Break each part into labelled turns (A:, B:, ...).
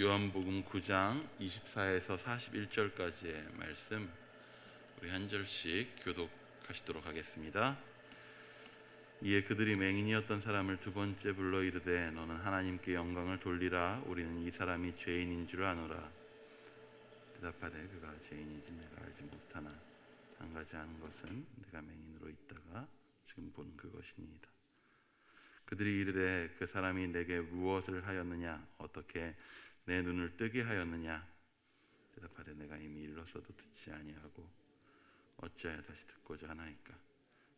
A: 요한복음 9장 24에서 41절까지의 말씀 우리 한 절씩 교독하시도록 하겠습니다. 이에 그들이 맹인이었던 사람을 두 번째 불러 이르되 너는 하나님께 영광을 돌리라. 우리는 이 사람이 죄인인 줄 아노라. 대답하되 그가 죄인인지 내가 알지 못하나 한 가지 아는 것은 내가 맹인으로 있다가 지금 본 그것이니이다. 그들이 이르되 그 사람이 내게 무엇을 하였느냐? 어떻게 내 눈을 뜨게 하였느냐? 대답하되 내가 이미 일렀어도 듣지 아니하고 어찌하여 다시 듣고자 하나이까?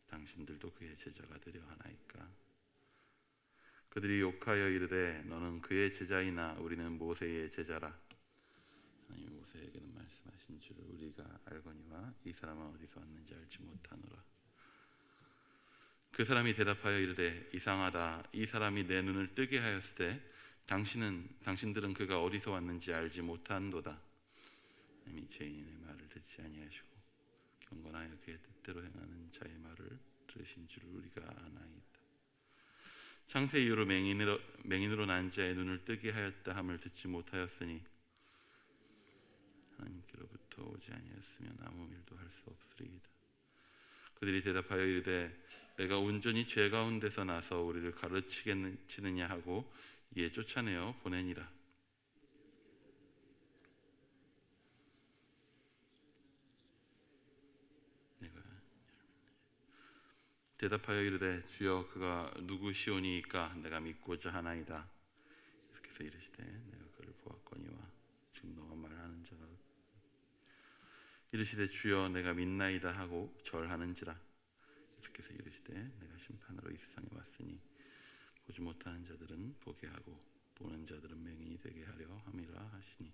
A: 당신들도 그의 제자가 되려 하나이까? 그들이 욕하여 이르되 너는 그의 제자이나 우리는 모세의 제자라. 하나님이 모세에게는 말씀하신 줄 우리가 알거니와 이 사람은 어디서 왔는지 알지 못하노라. 그 사람이 대답하여 이르되 이상하다. 이 사람이 내 눈을 뜨게 하였을 때 당신들은 그가 어디서 왔는지 알지 못한도다. 이미 죄인의 말을 듣지 아니하시고 경건하여 그의 뜻대로 행하는 자의 말을 들으신 줄 우리가 아나이다. 창세 이후로 맹인으로 난 자의 눈을 뜨게 하였다 함을 듣지 못하였으니 하나님께로부터 오지 아니하였으면 아무 일도 할 수 없으리이다. 그들이 대답하여 이르되 내가 온전히 죄 가운데서 나서 우리를 가르치겠느냐 하고 이에 쫓아내어 보내니라. 대답하여 이르되 주여 그가 누구시오니이까? 내가 믿고자 하나이다. 계속해서 이르시되 내가 그를 보았거니와 지금 너가 말하는 자가 이르시되 주여 내가 믿나이다 하고 절하는지라. 계속해서 이르시되 내가 심판으로 이 세상에 왔으니 보지 못하는 자들은 보게 하고 보는 자들은 맹인이 되게 하려 함이라 하시니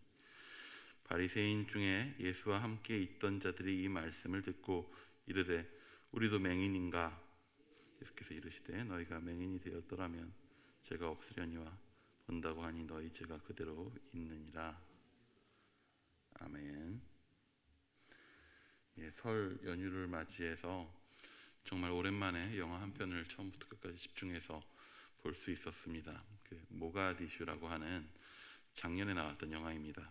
A: 바리새인 중에 예수와 함께 있던 자들이 이 말씀을 듣고 이르되 우리도 맹인인가? 계속해서 이르시되 너희가 맹인이 되었더라면 죄가 없으려니와 본다고 하니 너희 죄가 그대로 있느니라. 아멘. 설 연휴를 맞이해서 정말 오랜만에 영화 한 편을 처음부터 끝까지 집중해서 볼 수 있었습니다. 모가디슈라고 하는 작년에 나왔던 영화입니다.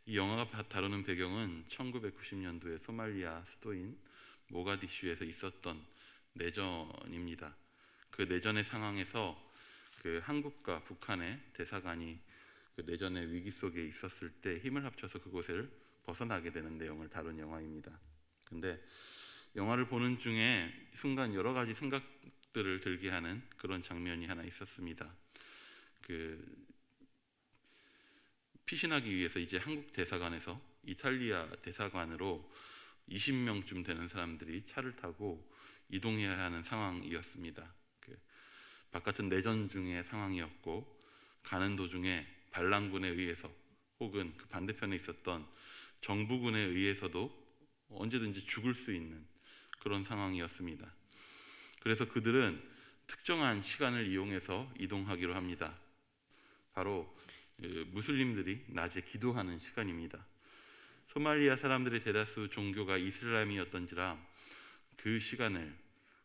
A: 이 영화가 다루는 배경은 1990년도에 소말리아 수도인 모가디슈에서 있었던 내전입니다. 그 내전의 상황에서 한국과 북한의 대사관이 그 내전의 위기 속에 있었을 때 힘을 합쳐서 그곳을 벗어나게 되는 내용을 다룬 영화입니다. 근데 영화를 보는 중에 순간 여러 가지 생각들을 들게 하는 그런 장면이 하나 있었습니다. 피신하기 위해서 이제 한국 대사관에서 이탈리아 대사관으로 20명쯤 되는 사람들이 차를 타고 이동해야 하는 상황이었습니다. 바깥은 내전 중의 상황이었고 가는 도중에 반란군에 의해서 혹은 그 반대편에 있었던 정부군에 의해서도 언제든지 죽을 수 있는 그런 상황이었습니다. 그래서 그들은 특정한 시간을 이용해서 이동하기로 합니다. 바로 무슬림들이 낮에 기도하는 시간입니다. 소말리아 사람들의 대다수 종교가 이슬람이었던지라 그 시간을,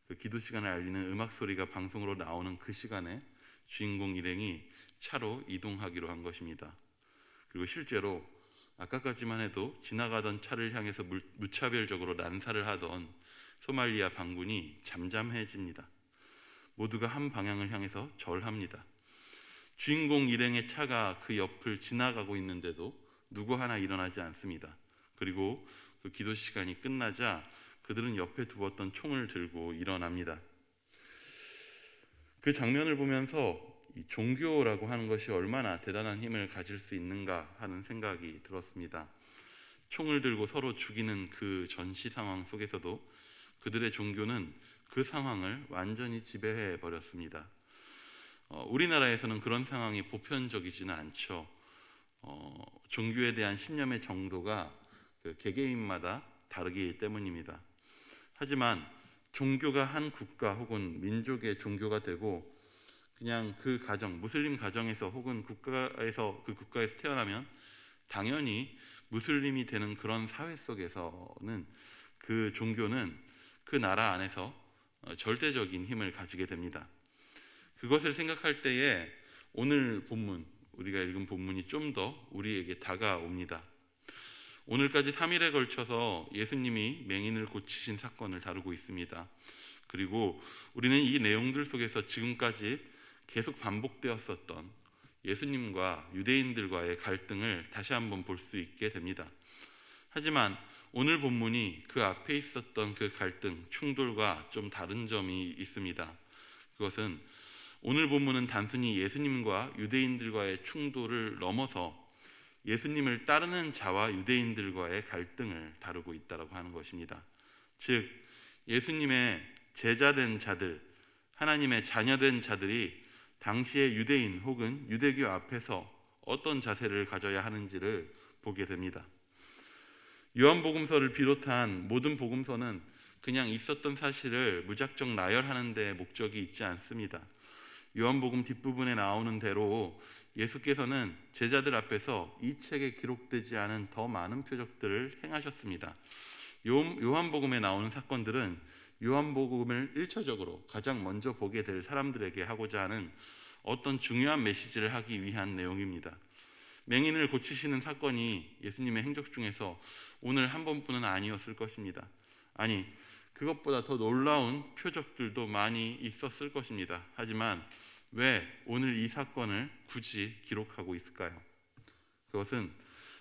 A: 그 기도 시간을 알리는 음악 소리가 방송으로 나오는 그 시간에 주인공 일행이 차로 이동하기로 한 것입니다. 그리고 실제로 아까까지만 해도 지나가던 차를 향해서 무차별적으로 난사를 하던 소말리아 반군이 잠잠해집니다. 모두가 한 방향을 향해서 절합니다. 주인공 일행의 차가 그 옆을 지나가고 있는데도 누구 하나 일어나지 않습니다. 그리고 그 기도 시간이 끝나자 그들은 옆에 두었던 총을 들고 일어납니다. 그 장면을 보면서 이 종교라고 하는 것이 얼마나 대단한 힘을 가질 수 있는가 하는 생각이 들었습니다. 총을 들고 서로 죽이는 그 전시 상황 속에서도 그들의 종교는 그 상황을 완전히 지배해 버렸습니다. 우리나라에서는 그런 상황이 보편적이지는 않죠. 종교에 대한 신념의 정도가 그 개개인마다 다르기 때문입니다. 하지만 종교가 한 국가 혹은 민족의 종교가 되고 그냥 그 가정, 무슬림 가정에서 혹은 국가에서 그 국가에서 태어나면 당연히 무슬림이 되는 그런 사회 속에서는 그 종교는 그 나라 안에서 절대적인 힘을 가지게 됩니다. 그것을 생각할 때에 오늘 본문 우리가 읽은 본문이 좀 더 우리에게 다가옵니다. 오늘까지 3일에 걸쳐서 예수님이 맹인을 고치신 사건을 다루고 있습니다. 그리고 우리는 이 내용들 속에서 지금까지 계속 반복되었었던 예수님과 유대인들과의 갈등을 다시 한번 볼 수 있게 됩니다. 하지만 오늘 본문이 그 앞에 있었던 그 갈등, 충돌과 좀 다른 점이 있습니다. 그것은 오늘 본문은 단순히 예수님과 유대인들과의 충돌을 넘어서 예수님을 따르는 자와 유대인들과의 갈등을 다루고 있다고 하는 것입니다. 즉 예수님의 제자된 자들, 하나님의 자녀된 자들이 당시의 유대인 혹은 유대교 앞에서 어떤 자세를 가져야 하는지를 보게 됩니다. 요한복음서를 비롯한 모든 복음서는 그냥 있었던 사실을 무작정 나열하는 데 목적이 있지 않습니다. 요한복음 뒷부분에 나오는 대로 예수께서는 제자들 앞에서 이 책에 기록되지 않은 더 많은 표적들을 행하셨습니다. 요한복음에 나오는 사건들은 요한복음을 1차적으로 가장 먼저 보게 될 사람들에게 하고자 하는 어떤 중요한 메시지를 하기 위한 내용입니다. 맹인을 고치시는 사건이 예수님의 행적 중에서 오늘 한 번뿐은 아니었을 것입니다. 아니, 그것보다 더 놀라운 표적들도 많이 있었을 것입니다. 하지만 왜 오늘 이 사건을 굳이 기록하고 있을까요? 그것은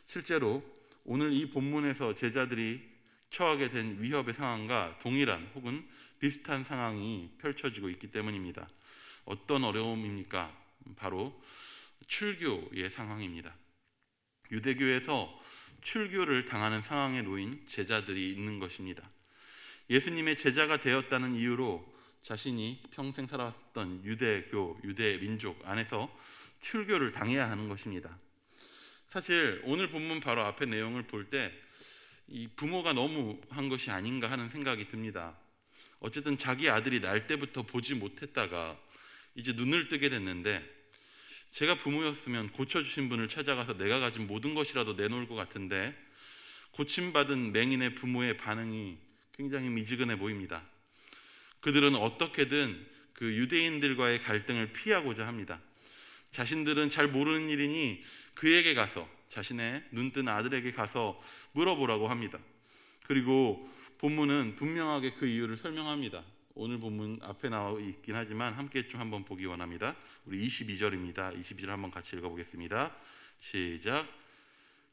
A: 실제로 오늘 이 본문에서 제자들이 처하게 된 위협의 상황과 동일한 혹은 비슷한 상황이 펼쳐지고 있기 때문입니다. 어떤 어려움입니까? 바로 출교의 상황입니다. 유대교에서 출교를 당하는 상황에 놓인 제자들이 있는 것입니다. 예수님의 제자가 되었다는 이유로 자신이 평생 살아왔던 유대교, 유대민족 안에서 출교를 당해야 하는 것입니다. 사실 오늘 본문 바로 앞의 내용을 볼 때 이 부모가 너무 한 것이 아닌가 하는 생각이 듭니다. 어쨌든 자기 아들이 날 때부터 보지 못했다가 이제 눈을 뜨게 됐는데, 제가 부모였으면 고쳐주신 분을 찾아가서 내가 가진 모든 것이라도 내놓을 것 같은데 고침받은 맹인의 부모의 반응이 굉장히 미지근해 보입니다. 그들은 어떻게든 그 유대인들과의 갈등을 피하고자 합니다. 자신들은 잘 모르는 일이니 그에게 가서, 자신의 눈뜬 아들에게 가서 물어보라고 합니다. 그리고 본문은 분명하게 그 이유를 설명합니다. 오늘 본문 앞에 나와 있긴 하지만 함께 좀 한번 보기 원합니다. 우리 22절입니다. 22절 한번 같이 읽어보겠습니다. 시작.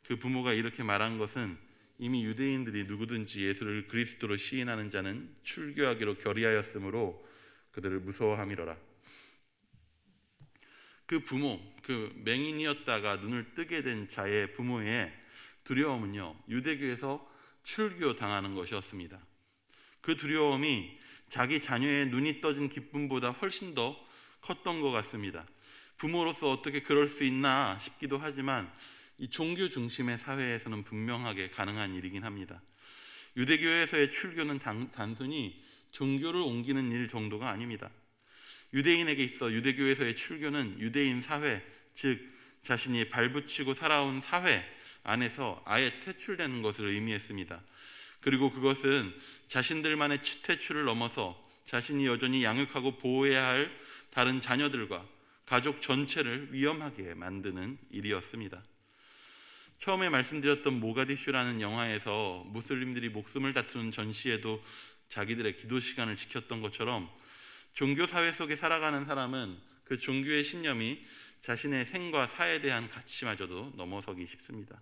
A: 그 부모가 이렇게 말한 것은 이미 유대인들이 누구든지 예수를 그리스도로 시인하는 자는 출교하기로 결의하였으므로 그들을 무서워함이로라. 그 부모, 그 맹인이었다가 눈을 뜨게 된 자의 부모의 두려움은요, 유대교에서 출교당하는 것이었습니다. 그 두려움이 자기 자녀의 눈이 떠진 기쁨보다 훨씬 더 컸던 것 같습니다. 부모로서 어떻게 그럴 수 있나 싶기도 하지만 이 종교 중심의 사회에서는 분명하게 가능한 일이긴 합니다. 유대교에서의 출교는 단순히 종교를 옮기는 일 정도가 아닙니다. 유대인에게 있어 유대교에서의 출교는 유대인 사회, 즉 자신이 발붙이고 살아온 사회 안에서 아예 퇴출되는 것을 의미했습니다. 그리고 그것은 자신들만의 퇴출을 넘어서 자신이 여전히 양육하고 보호해야 할 다른 자녀들과 가족 전체를 위험하게 만드는 일이었습니다. 처음에 말씀드렸던 모가디슈라는 영화에서 무슬림들이 목숨을 다투는 전시에도 자기들의 기도 시간을 지켰던 것처럼 종교 사회 속에 살아가는 사람은 그 종교의 신념이 자신의 생과 사에 대한 가치마저도 넘어서기 쉽습니다.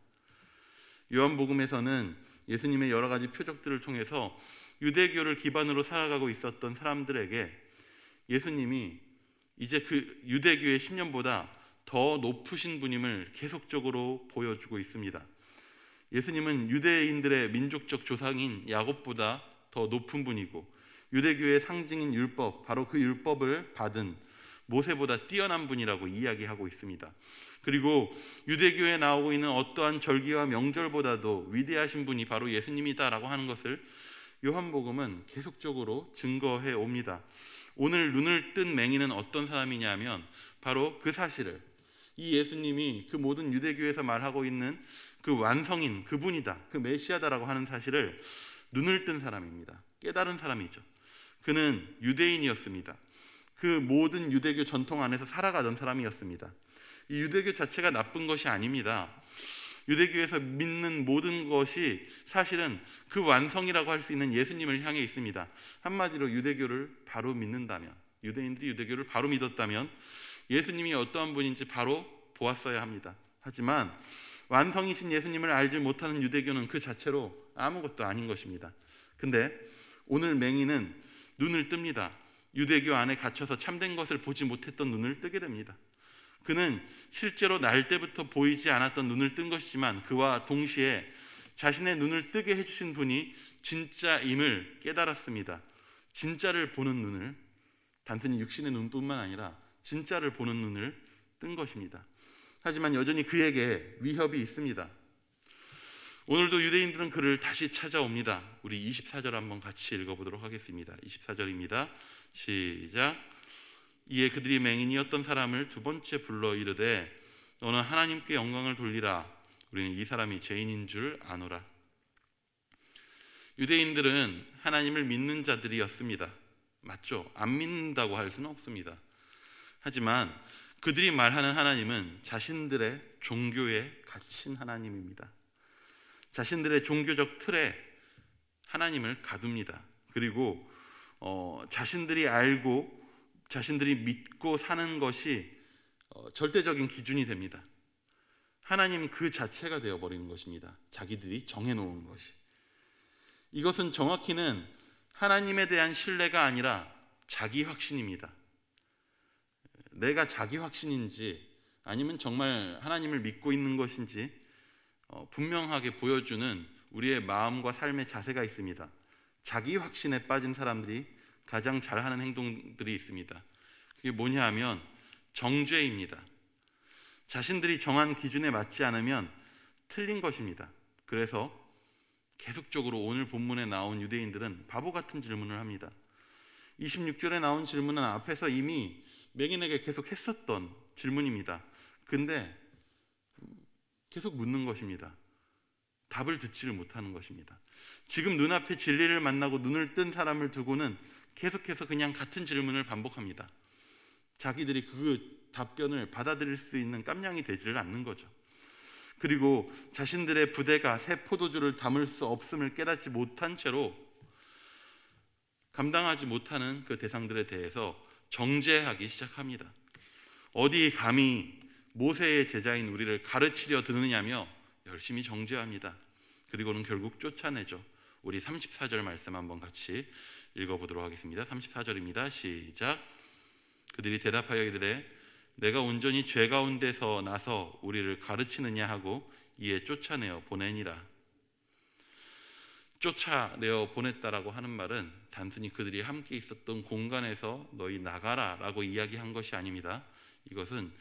A: 요한복음에서는 예수님의 여러 가지 표적들을 통해서 유대교를 기반으로 살아가고 있었던 사람들에게 예수님이 이제 그 유대교의 신념보다 더 높으신 분임을 계속적으로 보여주고 있습니다. 예수님은 유대인들의 민족적 조상인 야곱보다 더 높은 분이고 유대교의 상징인 율법, 바로 그 율법을 받은 모세보다 뛰어난 분이라고 이야기하고 있습니다. 그리고 유대교에 나오고 있는 어떠한 절기와 명절보다도 위대하신 분이 바로 예수님이다라고 하는 것을 요한복음은 계속적으로 증거해 옵니다. 오늘 눈을 뜬 맹인은 어떤 사람이냐면 바로 그 사실을, 이 예수님이 그 모든 유대교에서 말하고 있는 그 완성인 그분이다, 그 메시아다라고 하는 사실을 눈을 뜬 사람입니다. 깨달은 사람이죠. 그는 유대인이었습니다. 그 모든 유대교 전통 안에서 살아가던 사람이었습니다. 이 유대교 자체가 나쁜 것이 아닙니다. 유대교에서 믿는 모든 것이 사실은 그 완성이라고 할 수 있는 예수님을 향해 있습니다. 한마디로 유대교를 바로 믿는다면, 유대인들이 유대교를 바로 믿었다면 예수님이 어떠한 분인지 바로 보았어야 합니다. 하지만 완성이신 예수님을 알지 못하는 유대교는 그 자체로 아무것도 아닌 것입니다. 근데 오늘 맹인은 눈을 뜹니다. 유대교 안에 갇혀서 참된 것을 보지 못했던 눈을 뜨게 됩니다. 그는 실제로 날 때부터 보이지 않았던 눈을 뜬 것이지만 그와 동시에 자신의 눈을 뜨게 해주신 분이 진짜임을 깨달았습니다. 진짜를 보는 눈을, 단순히 육신의 눈뿐만 아니라 진짜를 보는 눈을 뜬 것입니다. 하지만 여전히 그에게 위협이 있습니다. 오늘도 유대인들은 그를 다시 찾아옵니다. 우리 24절 한번 같이 읽어보도록 하겠습니다. 24절입니다. 시작. 이에 그들이 맹인이었던 사람을 두 번째 불러 이르되 너는 하나님께 영광을 돌리라. 우리는 이 사람이 죄인인 줄 아노라. 유대인들은 하나님을 믿는 자들이었습니다. 맞죠? 안 믿는다고 할 수는 없습니다. 하지만 그들이 말하는 하나님은 자신들의 종교에 갇힌 하나님입니다. 자신들의 종교적 틀에 하나님을 가둡니다. 그리고 자신들이 알고 자신들이 믿고 사는 것이 절대적인 기준이 됩니다. 하나님 그 자체가 되어버리는 것입니다. 자기들이 정해놓은 것이. 이것은 정확히는 하나님에 대한 신뢰가 아니라 자기 확신입니다. 내가 자기 확신인지 아니면 정말 하나님을 믿고 있는 것인지 분명하게 보여주는 우리의 마음과 삶의 자세가 있습니다. 자기 확신에 빠진 사람들이 가장 잘하는 행동들이 있습니다. 그게 뭐냐 하면 정죄입니다. 자신들이 정한 기준에 맞지 않으면 틀린 것입니다. 그래서 계속적으로 오늘 본문에 나온 유대인들은 바보 같은 질문을 합니다. 26절에 나온 질문은 앞에서 이미 맹인에게 계속 했었던 질문입니다. 근데 계속 묻는 것입니다. 답을 듣지를 못하는 것입니다. 지금 눈앞에 진리를 만나고 눈을 뜬 사람을 두고는 계속해서 그냥 같은 질문을 반복합니다. 자기들이 그 답변을 받아들일 수 있는 깜냥이 되지를 않는 거죠. 그리고 자신들의 부대가 새 포도주를 담을 수 없음을 깨닫지 못한 채로 감당하지 못하는 그 대상들에 대해서 정죄하기 시작합니다. 어디 감히 모세의 제자인 우리를 가르치려 드느냐며 열심히 정죄합니다. 그리고는 결국 쫓아내죠. 우리 34절 말씀 한번 같이 읽어보도록 하겠습니다. 34절입니다. 시작. 그들이 대답하여 이르되 내가 온전히 죄 가운데서 나서 우리를 가르치느냐 하고 이에 쫓아내어 보내니라. 쫓아내어 보냈다라고 하는 말은 단순히 그들이 함께 있었던 공간에서 너희 나가라 라고 이야기한 것이 아닙니다. 이것은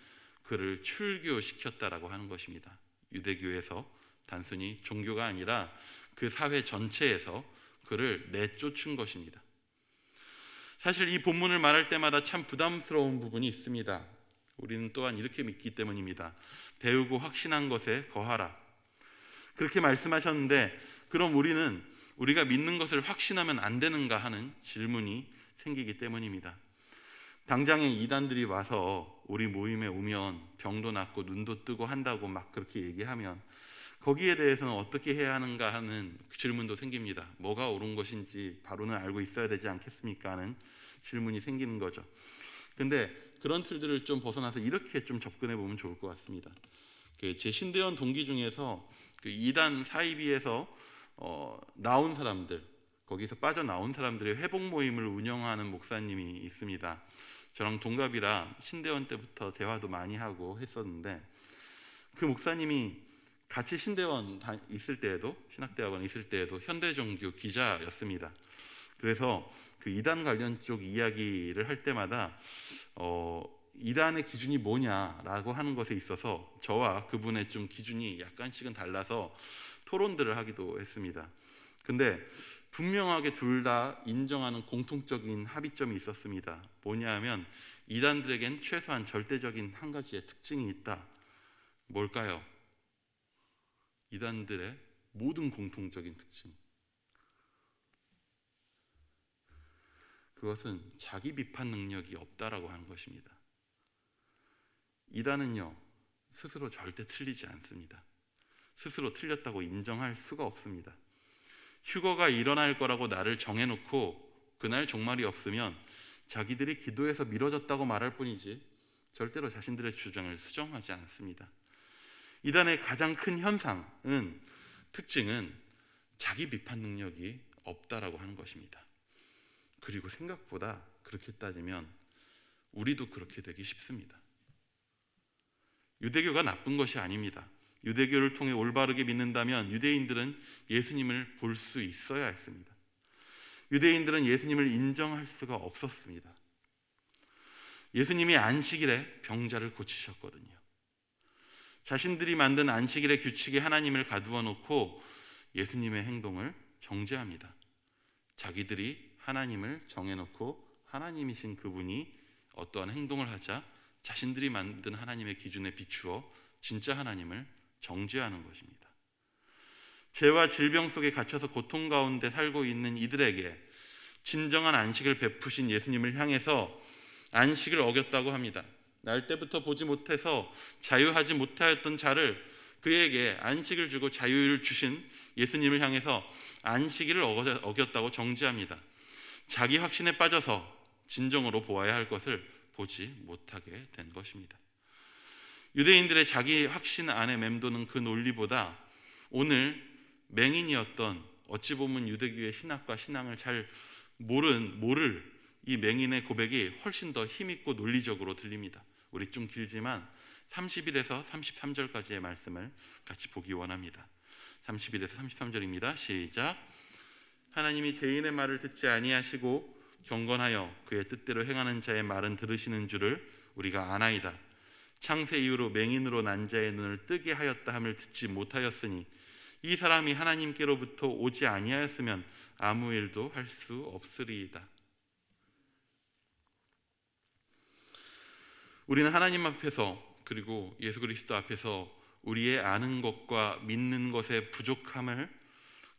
A: 그를 출교시켰다라고 하는 것입니다. 유대교에서 단순히 종교가 아니라 그 사회 전체에서 그를 내쫓은 것입니다. 사실 이 본문을 말할 때마다 참 부담스러운 부분이 있습니다. 우리는 또한 이렇게 믿기 때문입니다. 배우고 확신한 것에 거하라. 그렇게 말씀하셨는데 그럼 우리가 믿는 것을 확신하면 안 되는가 하는 질문이 생기기 때문입니다. 당장에 이단들이 와서 우리 모임에 오면 병도 낫고 눈도 뜨고 한다고 막 그렇게 얘기하면 거기에 대해서는 어떻게 해야 하는가 하는 질문도 생깁니다. 뭐가 옳은 것인지 바로는 알고 있어야 되지 않겠습니까 하는 질문이 생기는 거죠. 근데 그런 틀들을 좀 벗어나서 이렇게 좀 접근해 보면 좋을 것 같습니다. 제 신대원 동기 중에서 그 이단 사이비에서 나온 사람들, 거기서 빠져나온 사람들의 회복 모임을 운영하는 목사님이 있습니다. 저랑 동갑이라 신대원 때부터 대화도 많이 하고 했었는데 그 목사님이 같이 신대원 있을 때에도 신학대학원 있을 때에도 현대종교 기자였습니다. 그래서 그 이단 관련 쪽 이야기를 할 때마다 이단의 기준이 뭐냐라고 하는 것에 있어서 저와 그분의 좀 기준이 약간씩은 달라서 토론들을 하기도 했습니다. 근데 분명하게 둘 다 인정하는 공통적인 합의점이 있었습니다. 뭐냐하면 이단들에겐 최소한 절대적인 한 가지의 특징이 있다. 뭘까요? 이단들의 모든 공통적인 특징. 그것은 자기 비판 능력이 없다라고 하는 것입니다. 이단은요, 스스로 절대 틀리지 않습니다. 스스로 틀렸다고 인정할 수가 없습니다. 휴거가 일어날 거라고 날을 정해놓고 그날 종말이 없으면 자기들이 기도에서 미뤄졌다고 말할 뿐이지 절대로 자신들의 주장을 수정하지 않습니다. 이단의 가장 큰 특징은 자기 비판 능력이 없다라고 하는 것입니다. 그리고 생각보다 그렇게 따지면 우리도 그렇게 되기 쉽습니다. 유대교가 나쁜 것이 아닙니다. 유대교를 통해 올바르게 믿는다면 유대인들은 예수님을 볼 수 있어야 했습니다. 유대인들은 예수님을 인정할 수가 없었습니다. 예수님이 안식일에 병자를 고치셨거든요. 자신들이 만든 안식일의 규칙에 하나님을 가두어 놓고 예수님의 행동을 정죄합니다. 자기들이 하나님을 정해놓고 하나님이신 그분이 어떠한 행동을 하자 자신들이 만든 하나님의 기준에 비추어 진짜 하나님을 정죄하는 것입니다. 죄와 질병 속에 갇혀서 고통 가운데 살고 있는 이들에게 진정한 안식을 베푸신 예수님을 향해서 안식을 어겼다고 합니다. 날 때부터 보지 못해서 자유하지 못하였던 자를 그에게 안식을 주고 자유를 주신 예수님을 향해서 안식일을 어겼다고 정죄합니다. 자기 확신에 빠져서 진정으로 보아야 할 것을 보지 못하게 된 것입니다. 유대인들의 자기 확신 안에 맴도는 그 논리보다 오늘 맹인이었던 어찌 보면 유대교의 신학과 신앙을 잘 모를 이 맹인의 고백이 훨씬 더 힘있고 논리적으로 들립니다. 우리 좀 길지만 31에서 33절까지의 말씀을 같이 보기 원합니다. 31에서 33절입니다. 시작. 하나님이 죄인의 말을 듣지 아니하시고 경건하여 그의 뜻대로 행하는 자의 말은 들으시는 줄을 우리가 아나이다. 창세 이후로 맹인으로 난 자의 눈을 뜨게 하였다 함을 듣지 못하였으니 이 사람이 하나님께로부터 오지 아니하였으면 아무 일도 할 수 없으리이다. 우리는 하나님 앞에서 그리고 예수 그리스도 앞에서 우리의 아는 것과 믿는 것의 부족함을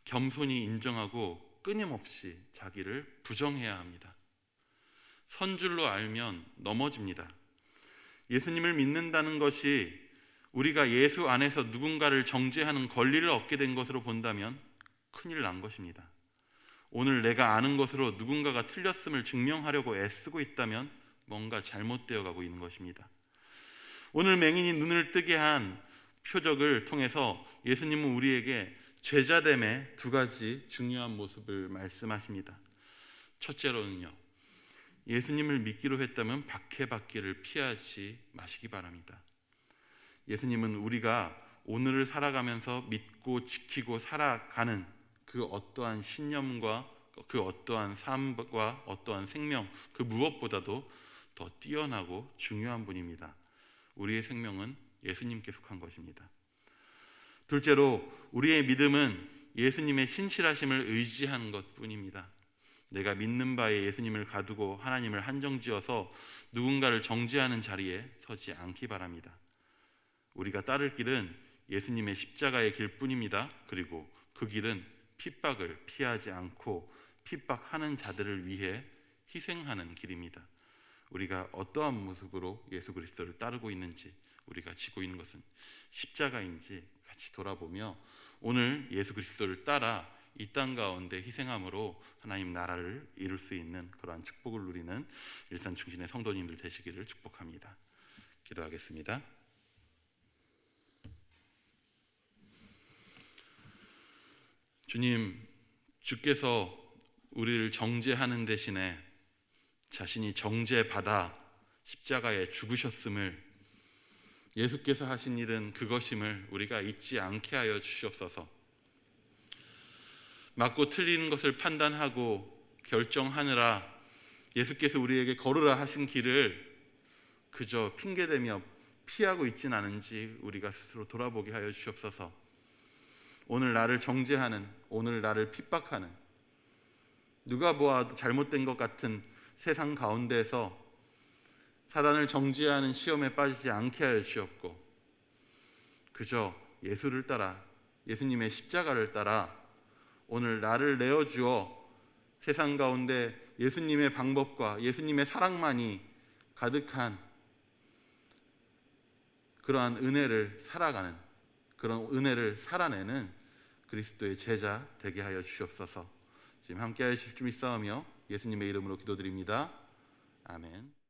A: 겸손히 인정하고 끊임없이 자기를 부정해야 합니다. 선줄로 알면 넘어집니다. 예수님을 믿는다는 것이 우리가 예수 안에서 누군가를 정죄하는 권리를 얻게 된 것으로 본다면 큰일 난 것입니다. 오늘 내가 아는 것으로 누군가가 틀렸음을 증명하려고 애쓰고 있다면 뭔가 잘못되어 가고 있는 것입니다. 오늘 맹인이 눈을 뜨게 한 표적을 통해서 예수님은 우리에게 제자됨의 두 가지 중요한 모습을 말씀하십니다. 첫째로는요, 예수님을 믿기로 했다면 박해받기를 피하지 마시기 바랍니다. 예수님은 우리가 오늘을 살아가면서 믿고 지키고 살아가는 그 어떠한 신념과 그 어떠한 삶과 어떠한 생명, 그 무엇보다도 더 뛰어나고 중요한 분입니다. 우리의 생명은 예수님께 속한 것입니다. 둘째로 우리의 믿음은 예수님의 신실하심을 의지하는 것뿐입니다. 내가 믿는 바에 예수님을 가두고 하나님을 한정지어서 누군가를 정죄하는 자리에 서지 않기 바랍니다. 우리가 따를 길은 예수님의 십자가의 길뿐입니다. 그리고 그 길은 핍박을 피하지 않고 핍박하는 자들을 위해 희생하는 길입니다. 우리가 어떠한 모습으로 예수 그리스도를 따르고 있는지, 우리가 지고 있는 것은 십자가인지 같이 돌아보며 오늘 예수 그리스도를 따라 이 땅 가운데 희생함으로 하나님 나라를 이룰 수 있는 그러한 축복을 누리는 일산 중심의 성도님들 되시기를 축복합니다. 기도하겠습니다. 주님, 주께서 우리를 정죄하는 대신에 자신이 정죄받아 십자가에 죽으셨음을, 예수께서 하신 일은 그것임을 우리가 잊지 않게 하여 주시옵소서. 맞고 틀리는 것을 판단하고 결정하느라 예수께서 우리에게 걸으라 하신 길을 그저 핑계대며 피하고 있진 않은지 우리가 스스로 돌아보게 하여 주시옵소서. 오늘 나를 정죄하는, 오늘 나를 핍박하는, 누가 보아도 잘못된 것 같은 세상 가운데에서 사단을 정죄하는 시험에 빠지지 않게 하여 주시옵고, 그저 예수를 따라, 예수님의 십자가를 따라 오늘 나를 내어주어 세상 가운데 예수님의 방법과 예수님의 사랑만이 가득한 그러한 은혜를 살아가는, 그런 은혜를 살아내는 그리스도의 제자 되게 하여 주시옵소서. 지금 함께 하실 줄 믿사오며 예수님의 이름으로 기도드립니다. 아멘.